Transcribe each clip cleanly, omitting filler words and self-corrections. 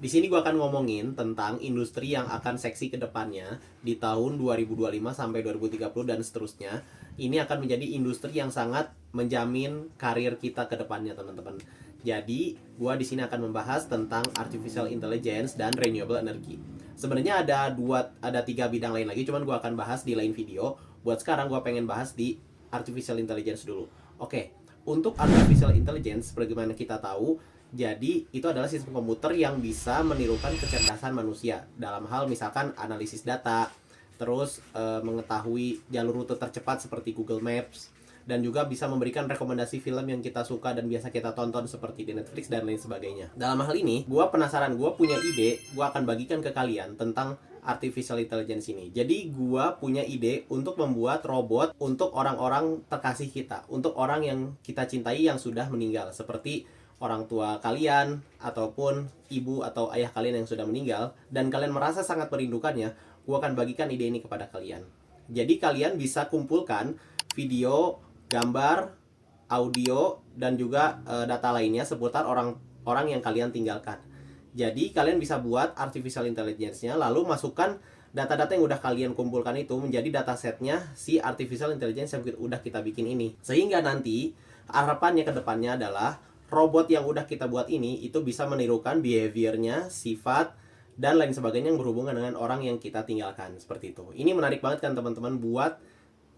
Di sini gue akan ngomongin tentang industri yang akan seksi ke depannya di tahun 2025 sampai 2030 dan seterusnya. Ini akan menjadi industri yang sangat menjamin karir kita ke depannya, teman-teman. Jadi, gue di sini akan membahas tentang artificial intelligence dan renewable energy. Sebenarnya ada tiga bidang lain lagi, cuman gue akan bahas di lain video. Buat sekarang gue pengen bahas di artificial intelligence dulu. Oke, untuk artificial intelligence, bagaimana kita tahu, jadi itu adalah sistem komputer yang bisa menirukan kecerdasan manusia dalam hal misalkan analisis data, terus mengetahui jalur rute tercepat seperti Google Maps, dan juga bisa memberikan rekomendasi film yang kita suka dan biasa kita tonton seperti di Netflix dan lain sebagainya. Dalam hal ini, gue penasaran, gue punya ide, gue akan bagikan ke kalian tentang artificial intelligence ini. Jadi gue punya ide untuk membuat robot untuk orang-orang terkasih kita, untuk orang yang kita cintai yang sudah meninggal, seperti orang tua kalian ataupun ibu atau ayah kalian yang sudah meninggal dan kalian merasa sangat merindukannya, gue akan bagikan ide ini kepada kalian. Jadi kalian bisa kumpulkan video, gambar, audio, dan juga data lainnya seputar orang-orang yang kalian tinggalkan. Jadi kalian bisa buat artificial intelligence-nya, lalu masukkan data-data yang udah kalian kumpulkan itu menjadi datasetnya si artificial intelligence yang udah kita bikin ini. Sehingga nanti harapannya ke depannya adalah robot yang udah kita buat ini itu bisa menirukan behaviornya, sifat, dan lain sebagainya yang berhubungan dengan orang yang kita tinggalkan. Seperti itu. Ini menarik banget kan teman-teman, buat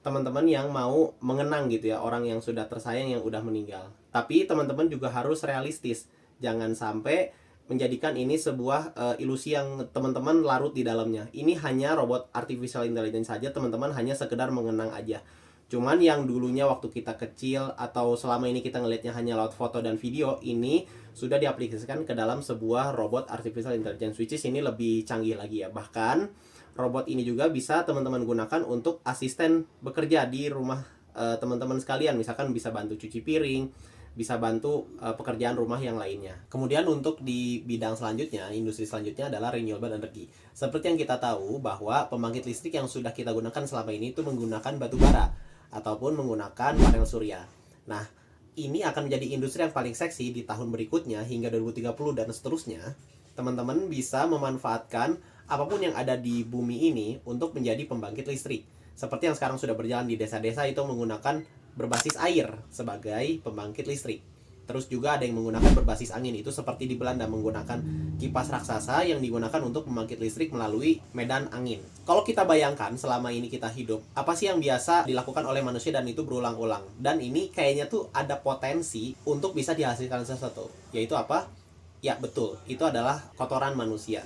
teman-teman yang mau mengenang gitu ya orang yang sudah tersayang yang udah meninggal. Tapi teman-teman juga harus realistis. Jangan sampai menjadikan ini sebuah ilusi yang teman-teman larut di dalamnya. Ini hanya robot artificial intelligence saja, teman-teman hanya sekedar mengenang aja. Cuman yang dulunya waktu kita kecil atau selama ini kita ngelihatnya hanya lewat foto dan video, ini sudah diaplikasikan ke dalam sebuah robot artificial intelligence, which is ini lebih canggih lagi ya. Bahkan robot ini juga bisa teman-teman gunakan untuk asisten bekerja di rumah teman-teman sekalian. Misalkan bisa bantu cuci piring, bisa bantu pekerjaan rumah yang lainnya. Kemudian untuk di bidang selanjutnya, industri selanjutnya adalah renewable energy. Seperti yang kita tahu bahwa pembangkit listrik yang sudah kita gunakan selama ini itu menggunakan batu bara ataupun menggunakan panel surya. Nah, ini akan menjadi industri yang paling seksi di tahun berikutnya hingga 2030 dan seterusnya. Teman-teman bisa memanfaatkan apapun yang ada di bumi ini untuk menjadi pembangkit listrik. Seperti yang sekarang sudah berjalan di desa-desa itu menggunakan berbasis air sebagai pembangkit listrik. Terus juga ada yang menggunakan berbasis angin, itu seperti di Belanda menggunakan kipas raksasa yang digunakan untuk membangkit listrik melalui medan angin. Kalau kita bayangkan selama ini kita hidup, apa sih yang biasa dilakukan oleh manusia dan itu berulang-ulang. Dan ini kayaknya tuh ada potensi untuk bisa dihasilkan sesuatu. Yaitu apa? Ya betul, itu adalah kotoran manusia.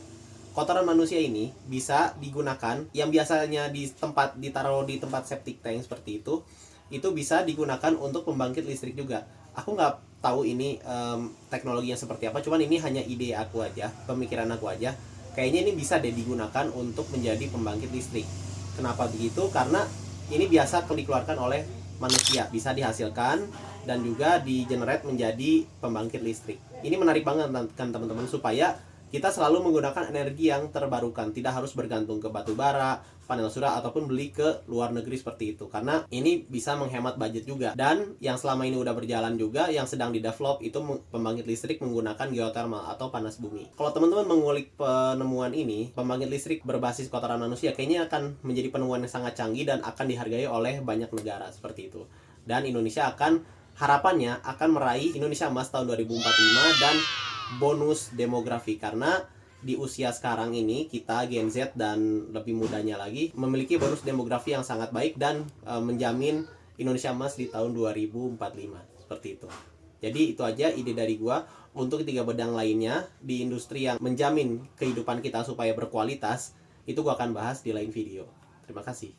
Kotoran manusia ini bisa digunakan, yang biasanya ditaruh di tempat septic tank seperti itu bisa digunakan untuk pembangkit listrik juga. Aku nggak tahu ini teknologinya seperti apa, cuman ini hanya ide aku aja, pemikiran aku aja. Kayaknya ini bisa deh digunakan untuk menjadi pembangkit listrik. Kenapa begitu? Karena ini biasa dikeluarkan oleh manusia, bisa dihasilkan dan juga di-generate menjadi pembangkit listrik. Ini menarik banget kan teman-teman, supaya kita selalu menggunakan energi yang terbarukan, tidak harus bergantung ke batu bara, panel surya, ataupun beli ke luar negeri seperti itu, karena ini bisa menghemat budget juga. Dan yang selama ini udah berjalan juga, yang sedang di-develop itu pembangkit listrik menggunakan geothermal atau panas bumi. Kalau teman-teman mengulik penemuan ini, pembangkit listrik berbasis kotoran manusia, kayaknya akan menjadi penemuan yang sangat canggih dan akan dihargai oleh banyak negara seperti itu. Dan Indonesia harapannya akan meraih Indonesia Emas tahun 2045 dan bonus demografi, karena di usia sekarang ini kita Gen Z dan lebih mudanya lagi memiliki bonus demografi yang sangat baik dan menjamin Indonesia Emas di tahun 2045 seperti itu. Jadi itu aja ide dari gua. Untuk tiga bidang lainnya di industri yang menjamin kehidupan kita supaya berkualitas, itu gua akan bahas di lain video. Terima kasih.